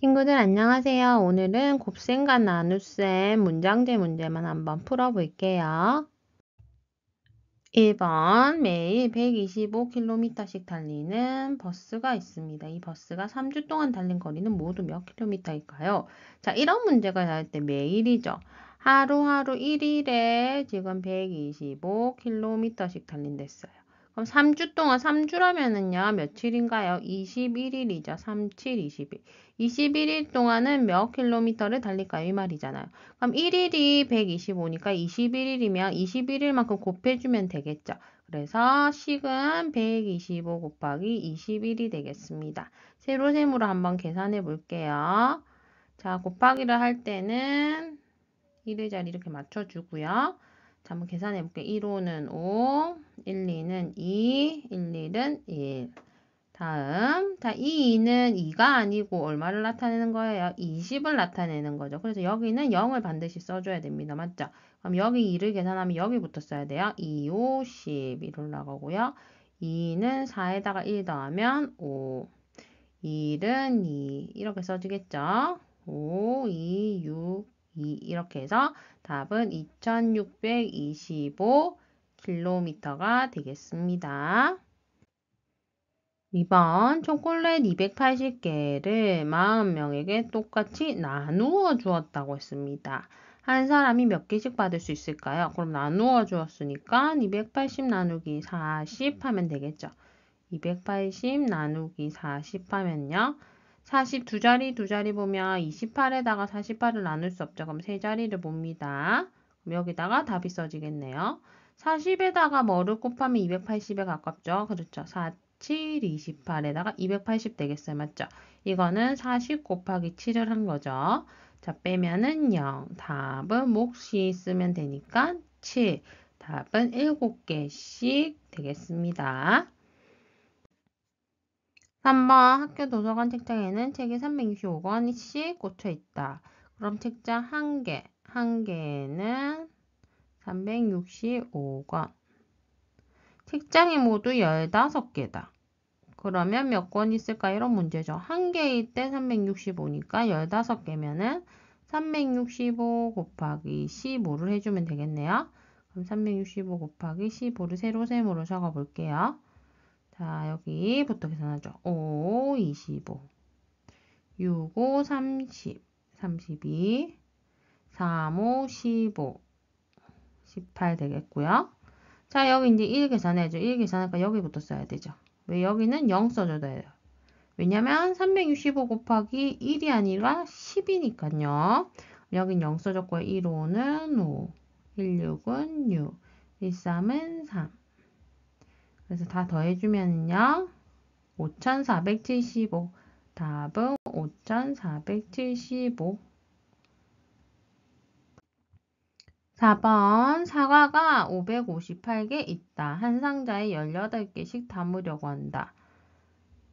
친구들 안녕하세요. 오늘은 곱셈과 나눗셈 문장제 문제만 한번 풀어볼게요. 1번 매일 125km씩 달리는 버스가 있습니다. 이 버스가 3주 동안 달린 거리는 모두 몇 킬로미터일까요? 자, 이런 문제가 나올 때 매일이죠. 하루하루 1일에 지금 125km씩 달린댔어요. 그럼 3주 동안 3주라면은요, 며칠인가요? 21일이죠. 3, 7, 20일. 21일 동안은 몇 킬로미터를 달릴까요? 이 말이잖아요. 그럼 1일이 125니까 21일이면 21일만큼 곱해주면 되겠죠. 그래서 식은 125 곱하기 21이 되겠습니다. 세로셈으로 한번 계산해 볼게요. 자, 곱하기를 할 때는 1의 자리 이렇게 맞춰주고요. 자, 한번 계산해 볼게요. 1호는 5, 1, 2는 2, 1, 1은 1. 다음, 자, 이 2는 2가 아니고 얼마를 나타내는 거예요? 20을 나타내는 거죠. 그래서 여기는 0을 반드시 써줘야 됩니다. 맞죠? 그럼 여기 2를 계산하면 여기부터 써야 돼요. 2, 5, 10 이로 나가고요. 2는 4에다가 1 더하면 5, 1은 2 이렇게 써지겠죠? 5, 2, 6, 2 이렇게 해서 답은 2625km가 되겠습니다. 2번 초콜릿 280개를 40명에게 똑같이 나누어 주었다고 했습니다. 한 사람이 몇 개씩 받을 수 있을까요? 그럼 나누어 주었으니까 280 나누기 40 하면 되겠죠. 280 나누기 40 하면요. 40 두 자리 보면 28에다가 48을 나눌 수 없죠. 그럼 세 자리를 봅니다. 그럼 여기다가 답이 써지겠네요. 40에다가 뭐를 곱하면 280에 가깝죠. 그렇죠. 4, 7, 28에다가 280 되겠어요. 맞죠? 이거는 40 곱하기 7을 한 거죠. 자, 빼면은 0. 답은 몫이 쓰면 되니까 7. 답은 7개씩 되겠습니다. 3번 학교 도서관 책장에는 책이 365권씩 꽂혀 있다. 그럼 책장 한 개에는 365권. 책장이 모두 15개다. 그러면 몇 권 있을까? 이런 문제죠. 한 개일 때 365니까 15개면은 365 곱하기 15를 해주면 되겠네요. 그럼 365 곱하기 15를 세로셈으로 적어 볼게요. 자, 여기부터 계산하죠. 5, 25, 6, 5, 30, 32, 3, 5, 15, 18 되겠고요. 자, 여기 이제 1 계산해야죠. 1 계산하니까 여기부터 써야 되죠. 왜 여기는 0 써줘야 돼요. 왜냐면 365 곱하기 1이 아니라 10이니까요. 여긴 0 써줬고요. 1, 5는 5, 1, 6은 6, 1, 3은 3. 그래서 다 더해주면요. 5475. 답은 5475. 4번 사과가 558개 있다. 한 상자에 18개씩 담으려고 한다.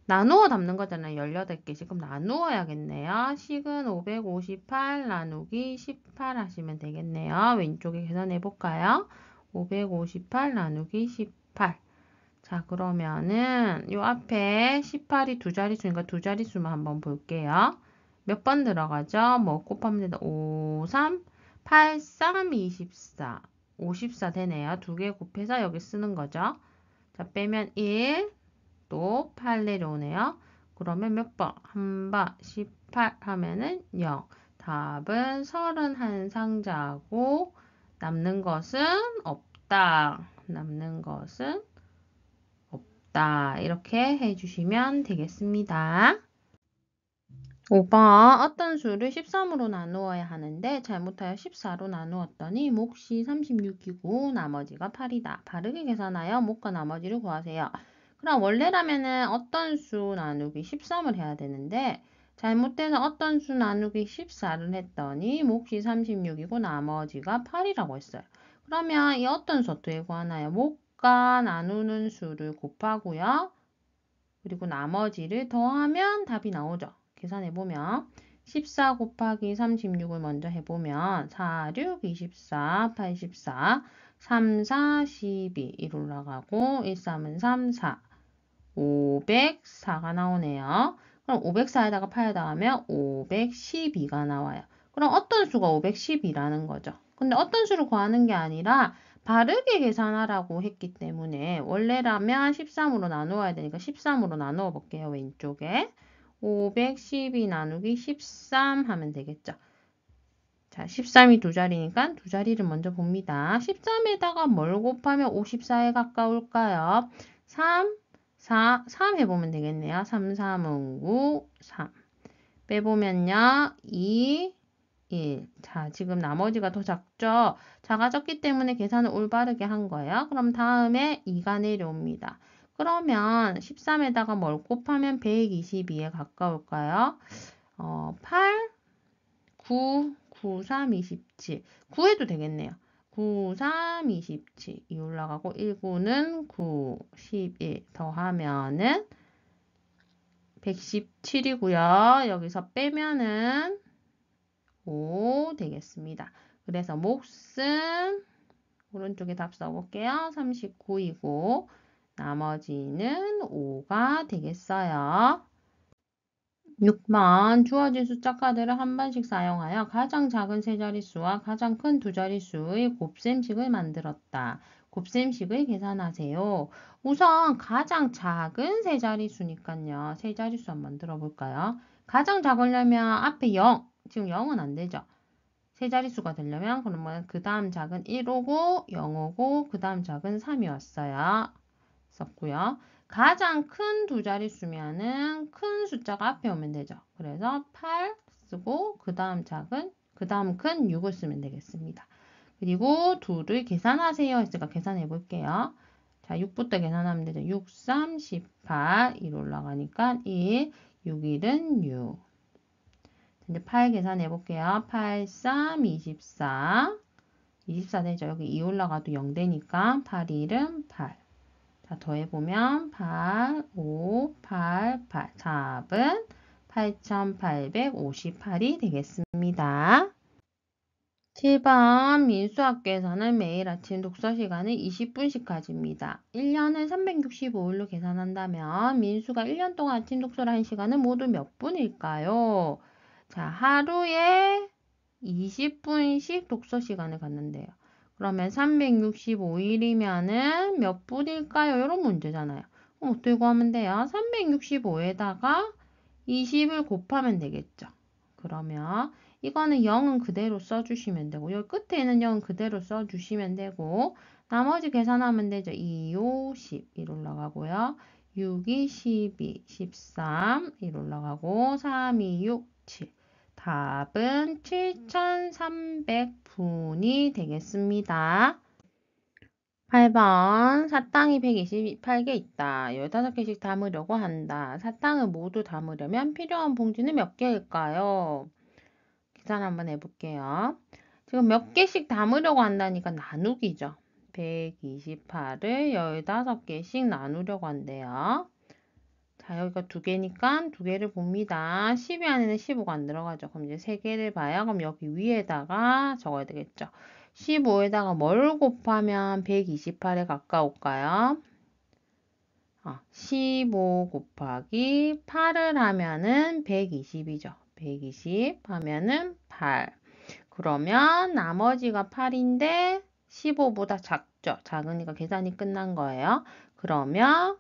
나누어 담는 거잖아요. 18개씩. 그럼 나누어야겠네요. 식은 558 나누기 18 하시면 되겠네요. 왼쪽에 계산해 볼까요? 558 나누기 18. 자, 그러면은 요 앞에 18이 두 자릿수니까 두 자릿수만 한번 볼게요. 몇 번 들어가죠? 뭐 곱하면 된다. 5, 3, 8, 3, 24. 54 되네요. 두 개 곱해서 여기 쓰는 거죠. 자, 빼면 1, 또 8 내려오네요. 그러면 몇 번? 한 번, 18 하면은 0. 답은 31상자하고 남는 것은 없다. 남는 것은 없다. 이렇게 해주시면 되겠습니다. 5번 어떤 수를 13으로 나누어야 하는데 잘못하여 14로 나누었더니 몫이 36이고 나머지가 8이다. 바르게 계산하여 몫과 나머지를 구하세요. 그럼 원래라면은 어떤 수 나누기 13을 해야 되는데 잘못돼서 어떤 수 나누기 14를 했더니 몫이 36이고 나머지가 8이라고 했어요. 그러면 이 어떤 수 어떻게 구하나요? 몫과 나누는 수를 곱하고요. 그리고 나머지를 더하면 답이 나오죠. 계산해보면 14 곱하기 36을 먼저 해보면 4, 6, 24, 84, 3, 4, 12 1 올라가고 1, 3은 3, 4, 504가 나오네요. 그럼 504에다가 8 더하면 512가 나와요. 그럼 어떤 수가 510이라는 거죠. 근데 어떤 수를 구하는 게 아니라 바르게 계산하라고 했기 때문에 원래라면 13으로 나누어야 되니까 13으로 나누어 볼게요. 왼쪽에 512 나누기 13 하면 되겠죠. 자, 13이 두 자리니까 두 자리를 먼저 봅니다. 13에다가 뭘 곱하면 54에 가까울까요? 3, 3 해보면 되겠네요. 3, 3은 9, 3. 빼보면요. 2, 1. 자, 지금 나머지가 더 작죠? 작아졌기 때문에 계산을 올바르게 한 거예요. 그럼 다음에 2가 내려옵니다. 그러면 13에다가 뭘 곱하면 122에 가까울까요? 8, 9, 9, 3, 27. 9해도 되겠네요. 9, 3, 27. 이 올라가고 1, 9는 9, 11 더하면은 117이고요. 여기서 빼면은 5 되겠습니다. 그래서 몫은 오른쪽에 답 써볼게요. 39이고 나머지는 5가 되겠어요. 6번 주어진 숫자 카드를 한 번씩 사용하여 가장 작은 세 자릿수와 가장 큰 두 자릿수의 곱셈식을 만들었다. 곱셈식을 계산하세요. 우선 가장 작은 세 자릿수니까요. 세 자릿수 한번 들어볼까요? 가장 작으려면 앞에 0, 지금 0은 안 되죠. 세 자릿수가 되려면 그러면 그 다음 작은 1 오고 0 오고 그 다음 작은 3이 왔어요. 썼고요. 가장 큰 두 자릿수면은 큰 숫자가 앞에 오면 되죠. 그래서 8 쓰고 그 다음 작은 그 다음 큰 6을 쓰면 되겠습니다. 그리고 둘을 계산하세요 했으니까 계산해 볼게요. 자, 6부터 계산하면 되죠. 6, 3, 18, 1 올라가니까 1, 6, 1은 6. 이제 8 계산해 볼게요. 8, 3, 24. 24 되죠. 여기 2 올라가도 0 되니까 8, 1은 8. 자, 더해보면 8, 5, 8, 8. 답은 8,858이 되겠습니다. 7번 민수학교에서는 매일 아침 독서 시간을 20분씩 가집니다. 1년을 365일로 계산한다면 민수가 1년 동안 아침 독서를 한 시간은 모두 몇 분일까요? 자, 하루에 20분씩 독서 시간을 갖는데요. 그러면 365일이면은 몇 분일까요? 이런 문제잖아요. 그럼 어떻게 구하면 돼요? 365에다가 20을 곱하면 되겠죠. 그러면 이거는 0은 그대로 써주시면 되고 여기 끝에 있는 0은 그대로 써주시면 되고 나머지 계산하면 되죠. 2, 5, 10 1 올라가고요. 6, 2, 12, 13 1 올라가고 3, 2, 6, 7 답은 7,300분이 되겠습니다. 8번 사탕이 128개 있다. 15개씩 담으려고 한다. 사탕을 모두 담으려면 필요한 봉지는 몇 개일까요? 계산 한번 해볼게요. 지금 몇 개씩 담으려고 한다니까 나누기죠. 128을 15개씩 나누려고 한대요. 자, 여기가 2개니까 2개를 봅니다. 12 안에는 15가 안 들어가죠. 그럼 이제 3개를 봐요. 그럼 여기 위에다가 적어야 되겠죠. 15에다가 뭘 곱하면 128에 가까울까요? 15 곱하기 8을 하면은 120이죠. 120 하면은 8. 그러면 나머지가 8인데 15보다 작죠. 작으니까 계산이 끝난 거예요. 그러면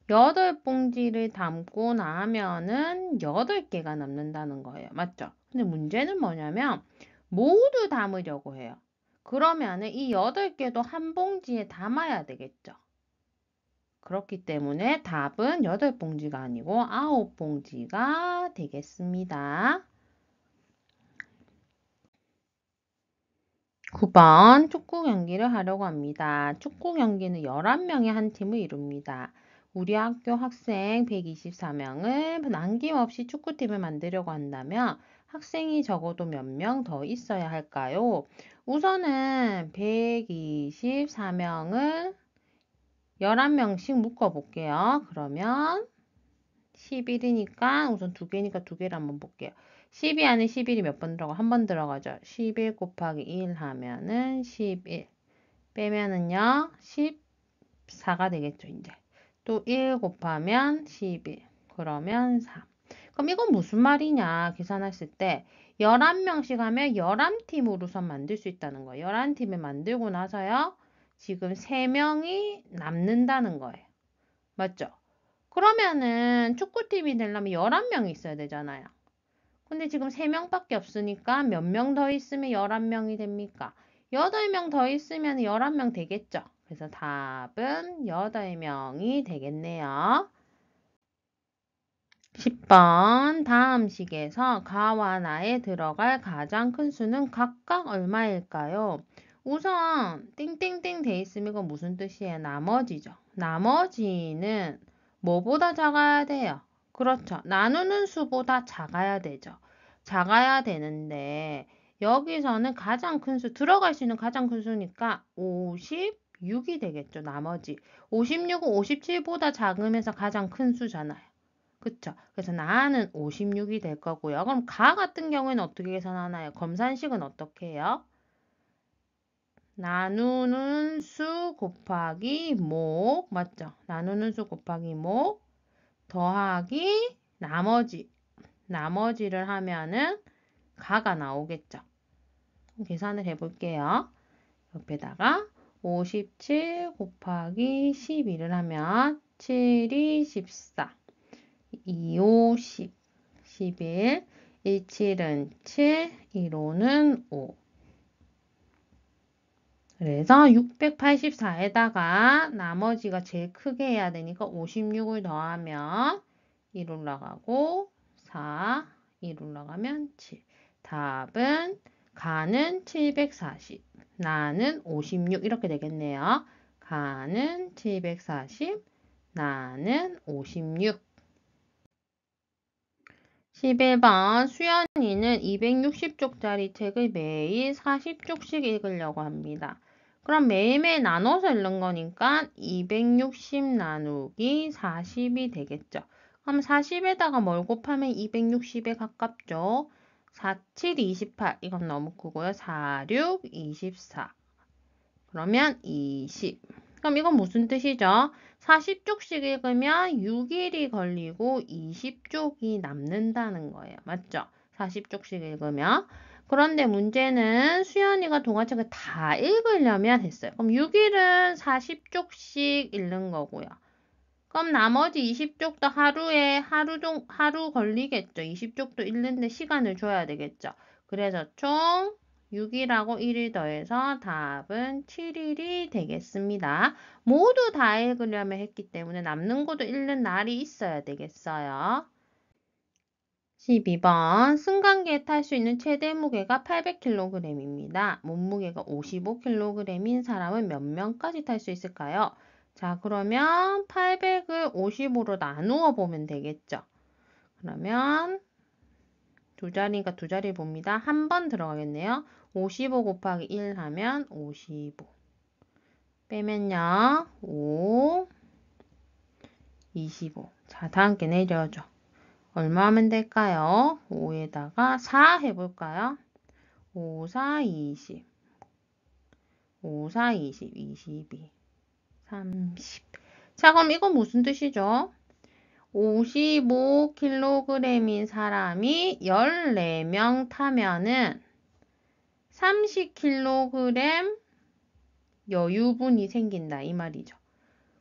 8봉지를 담고 나면은 8개가 남는다는 거예요. 맞죠? 근데 문제는 뭐냐면 모두 담으려고 해요. 그러면은 이 8개도 한 봉지에 담아야 되겠죠. 그렇기 때문에 답은 8봉지가 아니고 9봉지가 되겠습니다. 9번 축구 경기를 하려고 합니다. 축구 경기는 11명의 한 팀을 이룹니다. 우리 학교 학생 124명을 남김없이 축구팀을 만들려고 한다면 학생이 적어도 몇 명 더 있어야 할까요? 우선은 124명을 11명씩 묶어볼게요. 그러면 11이니까 우선 2개니까 2개를 한번 볼게요. 12 안에 11이 몇 번 들어가? 한 번 들어가죠. 11 곱하기 1 하면은 11. 빼면은요. 14가 되겠죠, 이제. 또 1 곱하면 11. 그러면 3. 그럼 이건 무슨 말이냐? 계산했을 때 11명씩 하면 11팀 우선 만들 수 있다는 거예요. 11팀을 만들고 나서요. 지금 3명이 남는다는 거예요. 맞죠? 그러면은 축구팀이 되려면 11명이 있어야 되잖아요. 근데 지금 3명밖에 없으니까 몇 명 더 있으면 11명이 됩니까? 8명 더 있으면 11명 되겠죠? 그래서 답은 8명이 되겠네요. 10번 다음 식에서 가와 나에 들어갈 가장 큰 수는 각각 얼마일까요? 우선 띵띵띵 돼 있으면 이건 무슨 뜻이에요? 나머지죠. 나머지는 뭐보다 작아야 돼요? 그렇죠. 나누는 수보다 작아야 되죠. 작아야 되는데 여기서는 가장 큰 수, 들어갈 수 있는 가장 큰 수니까 56이 되겠죠. 나머지. 56은 57보다 작으면서 가장 큰 수잖아요. 그쵸? 그래서 나는 56이 될 거고요. 그럼 가 같은 경우에는 어떻게 계산하나요? 검산식은 어떻게 해요? 나누는 수 곱하기 목, 맞죠? 나누는 수 곱하기 목, 더하기 나머지를 하면은 가가 나오겠죠? 계산을 해볼게요. 옆에다가 57 곱하기 12를 하면 7이 14. 2, 5, 10, 11, 1, 7은 7, 1, 5는 5. 그래서 684에다가 나머지가 제일 크게 해야 되니까 56을 더하면 1 올라가고 4, 1 올라가면 7. 답은 가는 740, 나는 56 이렇게 되겠네요. 가는 740, 나는 56. 11번 수연이는 260쪽짜리 책을 매일 40쪽씩 읽으려고 합니다. 그럼 매일매일 나눠서 읽는 거니까 260 나누기 40이 되겠죠. 그럼 40에다가 뭘 곱하면 260에 가깝죠. 4, 7, 28 이건 너무 크고요. 4, 6, 24 그러면 20. 그럼 이건 무슨 뜻이죠? 40쪽씩 읽으면 6일이 걸리고 20쪽이 남는다는 거예요. 맞죠? 40쪽씩 읽으면. 그런데 문제는 수연이가 동화책을 다 읽으려면 했어요. 그럼 6일은 40쪽씩 읽는 거고요. 그럼 나머지 20쪽도 하루 걸리겠죠. 20쪽도 읽는데 시간을 줘야 되겠죠. 그래서 총 6일하고 1일 더해서 답은 7일이 되겠습니다. 모두 다 읽으려면 했기 때문에 남는 것도 읽는 날이 있어야 되겠어요. 12번 승강기에 탈 수 있는 최대 무게가 800kg입니다. 몸무게가 55kg인 사람은 몇 명까지 탈 수 있을까요? 자, 그러면 800을 55로 나누어 보면 되겠죠. 그러면 두 자리니까 두 자리 봅니다. 한 번 들어가겠네요. 55 곱하기 1 하면 55. 빼면요. 5, 25. 자, 다 함께 내려줘. 얼마 하면 될까요? 5에다가 4 해볼까요? 5, 4, 20. 5, 4, 20, 22, 30. 자, 그럼 이건 무슨 뜻이죠? 55kg인 사람이 14명 타면은 30kg 여유분이 생긴다 이 말이죠.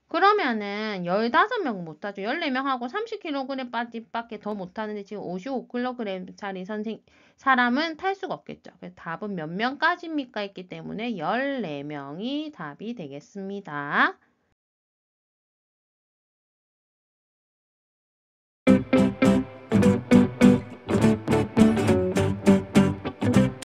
그러면은 15명 못 타죠. 14명하고 30kg밖에 더 못 타는데 지금 55kg짜리 사람은 탈 수가 없겠죠. 그래서 답은 몇 명까지입니까? 했기 때문에 14명이 답이 되겠습니다.